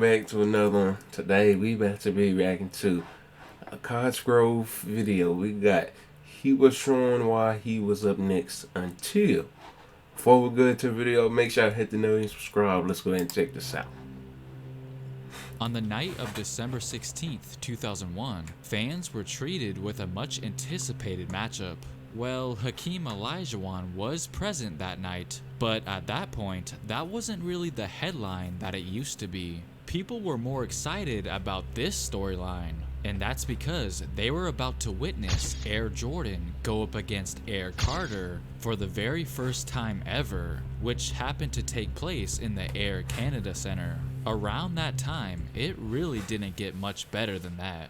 back to another one. Today we about to be reacting to a Cosgrove video. We got he was showing why he was up next until. Before we go into the video, make sure you hit the note and subscribe. Let's go ahead and check this out. On the night of December 16th, 2001, fans were treated with a much anticipated matchup. Well, Hakeem Olajuwon was present that night, but at that point, that wasn't really the headline that it used to be. People were more excited about this storyline, and that's because they were about to witness Air Jordan go up against Air Carter for the very first time ever, which happened to take place in the Air Canada Center. Around that time, it really didn't get much better than that.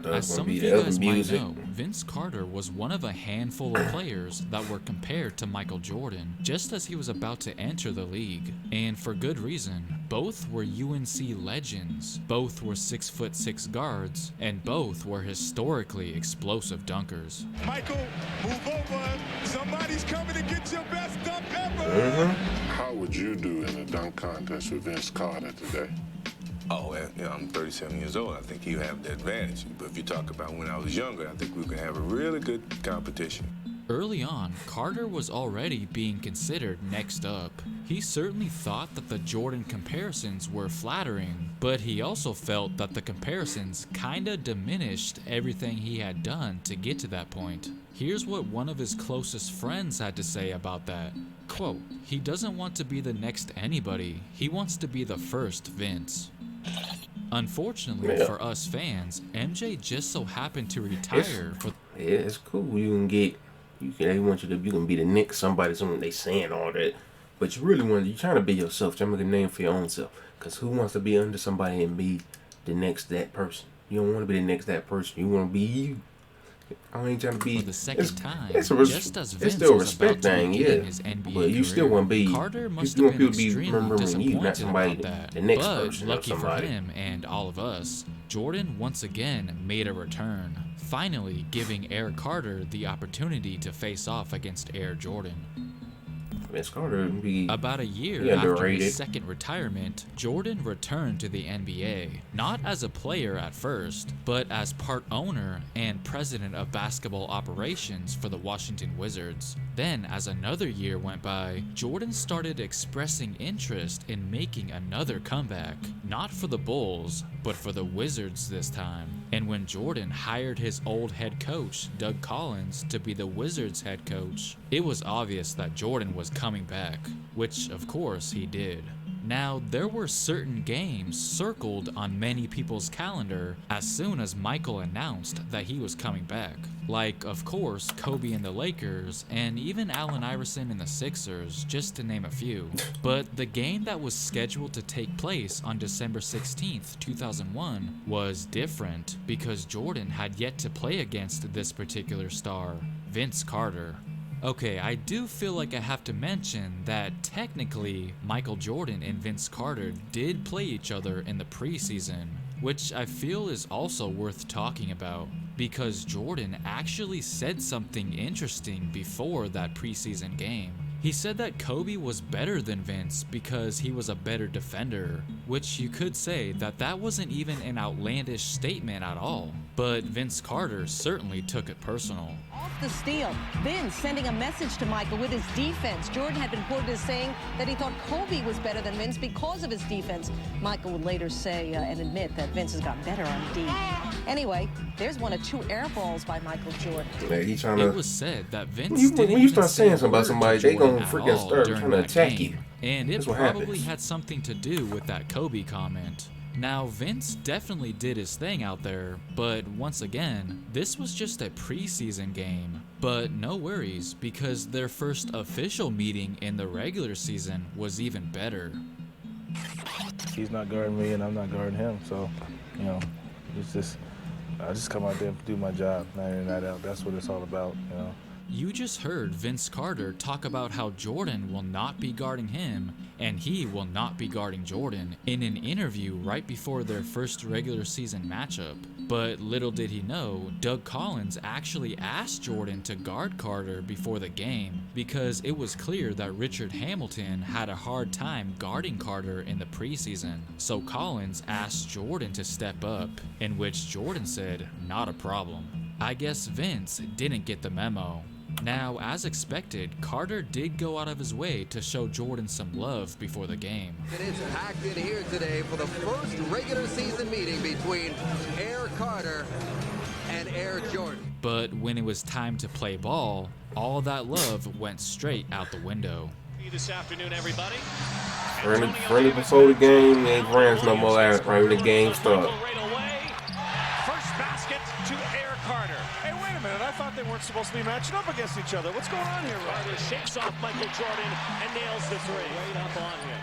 As some of you guys might know, Vince Carter was one of a handful of players that were compared to Michael Jordan just as he was about to enter the league. And for good reason. Both were UNC legends, both were 6'6" guards, and both were historically explosive dunkers. Michael, move over. Somebody's coming to get your best dunk ever. How would you do in a dunk contest with Vince Carter today? Oh, I'm 37 years old. I think you have the advantage. But if you talk about when I was younger, I think we can have a really good competition. Early on, Carter was already being considered next up. He certainly thought that the Jordan comparisons were flattering, but he also felt that the comparisons kinda diminished everything he had done to get to that point. Here's what one of his closest friends had to say about that. Quote, "He doesn't want to be the next anybody. He wants to be the first Vince." Unfortunately for us fans, MJ just so happened to retire it's cool. They want you to be the next somebody, someone they saying all that. But you're trying to be yourself, trying to make a name for your own self. Because who wants to be under somebody and be the next that person? You don't want to be the next that person. You want to be you. I ain't trying to be for the second time. It's still a respect thing, yeah. But you still want to be. Carter must you have want been people to be extremely remembering you, not disappointed somebody about that. the next But person. lucky Or somebody. for him and all of us, Jordan once again made a return, finally giving Air Carter the opportunity to face off against Air Jordan. Vince Carter be about a year after his second retirement, Jordan returned to the NBA, not as a player at first, but as part owner and president of basketball operations for the Washington Wizards. Then, as another year went by, Jordan started expressing interest in making another comeback, not for the Bulls, but for the Wizards this time. And when Jordan hired his old head coach, Doug Collins, to be the Wizards head coach, it was obvious that Jordan was coming back, which of course he did. Now, there were certain games circled on many people's calendar as soon as Michael announced that he was coming back. Like, of course, Kobe and the Lakers, and even Allen Iverson and the Sixers, just to name a few. But the game that was scheduled to take place on December 16th, 2001 was different because Jordan had yet to play against this particular star, Vince Carter. Okay, I do feel like I have to mention that technically Michael Jordan and Vince Carter did play each other in the preseason, which I feel is also worth talking about because Jordan actually said something interesting before that preseason game. He said that Kobe was better than Vince because he was a better defender, which you could say that that wasn't even an outlandish statement at all. But Vince Carter certainly took it personal. Off the steal, Vince sending a message to Michael with his defense. Jordan had been quoted as saying that he thought Kobe was better than Vince because of his defense. Michael would later say and admit that Vince has gotten better on D. Anyway, there's one of two air balls by Michael Jordan. It was said that Vince when you start saying something about somebody, they gonna freaking start trying to attack you. And it probably had something to do with that Kobe comment. Now, Vince definitely did his thing out there, but once again, this was just a preseason game. But no worries, because their first official meeting in the regular season was even better. He's not guarding me and I'm not guarding him, so, I just come out there and do my job, night in, night out. That's what it's all about, You just heard Vince Carter talk about how Jordan will not be guarding him and he will not be guarding Jordan in an interview right before their first regular season matchup. But little did he know, Doug Collins actually asked Jordan to guard Carter before the game because it was clear that Richard Hamilton had a hard time guarding Carter in the preseason. So Collins asked Jordan to step up, in which Jordan said, "Not a problem." I guess Vince didn't get the memo. Now, as expected, Carter did go out of his way to show Jordan some love before the game. It is packed in here today for the first regular season meeting between Air Carter and Air Jordan. But when it was time to play ball, all that love went straight out the window. This afternoon, everybody. Friendly before the game, ain't friends no more right when the game starts. First basket to Air Carter. Hey, wait a minute. I thought they weren't supposed to be matching up against each other. What's going on here, Carter shakes off Michael Jordan and nails the three. Right up on him.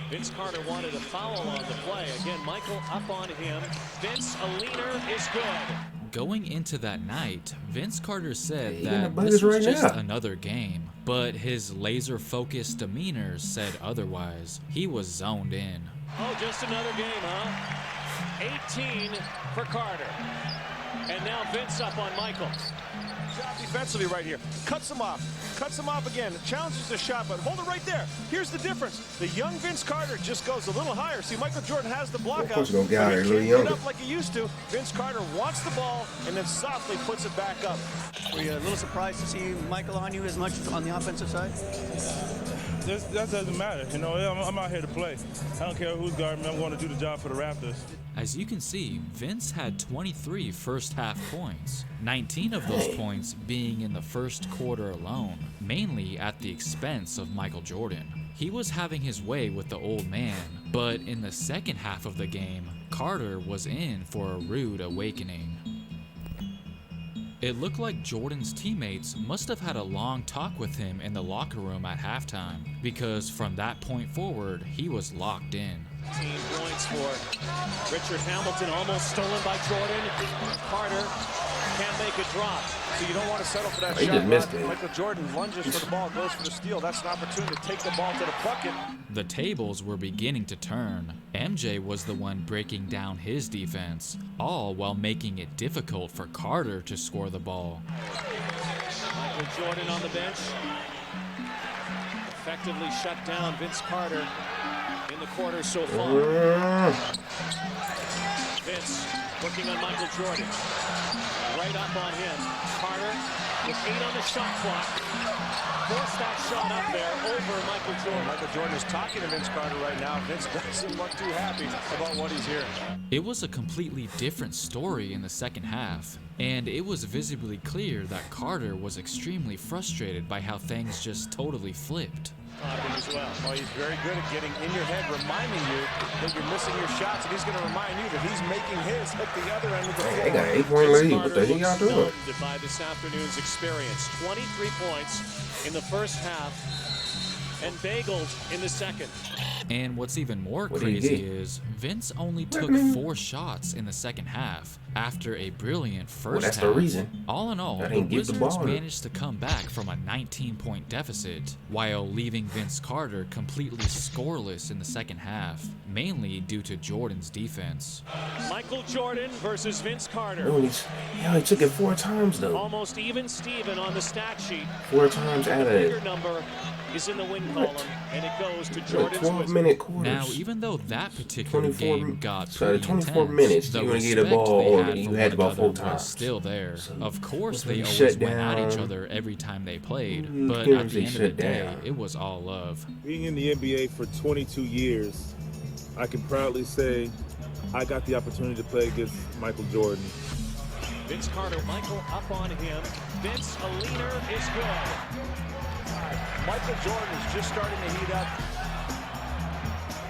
Vince Carter wanted a foul on the play. Again, Michael up on him. Vince, a leaner, is good. Going into that night, Vince Carter said Yeah, that but this it's was right just now. another game, but his laser-focused demeanor said otherwise. He was zoned in. Oh, just another game, huh? 18 for Carter. And now Vince up on Michael. Job defensively right here. Cuts him off. Cuts him off again. Challenges the shot, but hold it right there. Here's the difference. The young Vince Carter just goes a little higher. See, Michael Jordan has the block out. Gonna get out but here he a little can't younger. get up like he used to. Vince Carter wants the ball and then softly puts it back up. Were you a little surprised to see Michael on you as much on the offensive side? That doesn't matter. You know, I'm out here to play. I don't care who's guarding me. I'm going to do the job for the Raptors. As you can see, Vince had 23 first-half points, 19 of those points being in the first quarter alone, mainly at the expense of Michael Jordan. He was having his way with the old man, but in the second half of the game, Carter was in for a rude awakening. It looked like Jordan's teammates must have had a long talk with him in the locker room at halftime, because from that point forward, he was locked in. 18 points for Richard Hamilton, almost stolen by Jordan. Carter can't make a drop. So you don't want to settle for that He shot. just missed Ron. it. Michael Jordan lunges for the ball, goes for the steal. That's an opportunity to take the ball to the bucket. The tables were beginning to turn. MJ was the one breaking down his defense, all while making it difficult for Carter to score the ball. Michael Jordan on the bench. Effectively shut down Vince Carter in the quarter so far. Vince working on Michael Jordan. Right up on him. Carter with 8 on the shot clock. Forced that shot up there over Michael Jordan. Michael Jordan is talking to Vince Carter right now. Vince doesn't look too happy about what he's hearing. It was a completely different story in the second half, and it was visibly clear that Carter was extremely frustrated by how things just totally flipped. As well. Oh, he's very good at getting in your head, reminding you that you're missing your shots, and he's going to remind you that he's making his at the other end of the floor. They got 8-point lead. What the hell y'all doing? Stunned by this afternoon's experience. 23 points in the first half and bageled in the second. And what's even more What did he crazy get? is Vince only took 4 shots in the second half after a brilliant first that's half. the reason. All in all, I the didn't give the Wizards ball. managed to come back from a 19-point deficit while leaving Vince Carter completely scoreless in the second half, mainly due to Jordan's defense. Michael Jordan versus Vince Carter. Oh, he took it 4 times though. Almost even Steven on the stat sheet. 4 times out of The bigger it. number is in the win column, and it goes to Jordan's 12-minute quarters. Now, even though that particular 24 game got sorry, pretty 24 intense, minutes, the you wanna get a respect ball they or had you for had the one ball 4 another was times. still there. So, of course, they you always shut went at each down. other every time they played, Mm, but here at was the they end of the shut day, down. it was all love. Being in the NBA for 22 years, I can proudly say I got the opportunity to play against Michael Jordan. Vince Carter, Michael up on him. Vince, a leaner, is good. Michael Jordan is just starting to heat up.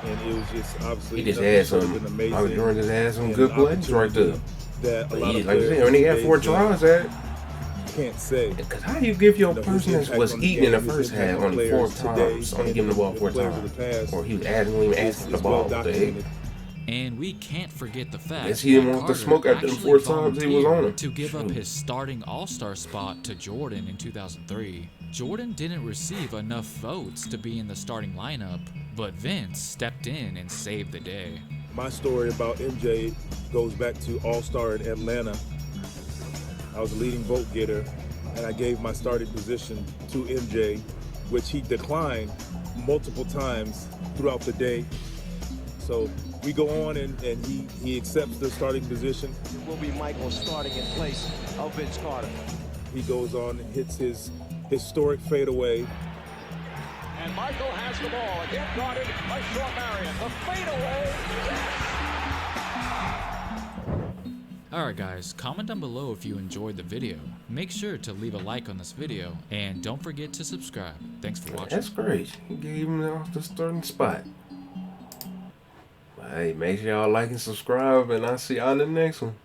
And it was just obviously He just nothing had short of some. an amazing Michael Jordan just had some and good an plays right there. opportunity that a But lot he, of like you players said, when he got these 4 days tries at, can't say. because how do you give your You know, his person that impact was on the eating in the game, his first impact half on only 4 players today times, only and give him the ball the 4 players of times, the past or he was adding him, even asking for the is ball? well What the heck? documented. And we can't forget the fact Guess he didn't that want the Carter smoke after the actually 4 times he was on volunteered him. to give up his starting All-Star spot to Jordan in 2003. Jordan didn't receive enough votes to be in the starting lineup, but Vince stepped in and saved the day. My story about MJ goes back to All-Star in Atlanta. I was a leading vote getter, and I gave my starting position to MJ, which he declined multiple times throughout the day. So we go on, and he accepts the starting position. Will be Michael starting in place of Vince Carter. He goes on and hits his historic fadeaway. And Michael has the ball, again guarded by Shawn Marion. The fadeaway, yes! Alright guys, comment down below if you enjoyed the video. Make sure to leave a like on this video, and don't forget to subscribe. Thanks for watching. That's great. He gave him the starting spot. Hey, make sure y'all like and subscribe, and I'll see y'all in the next one.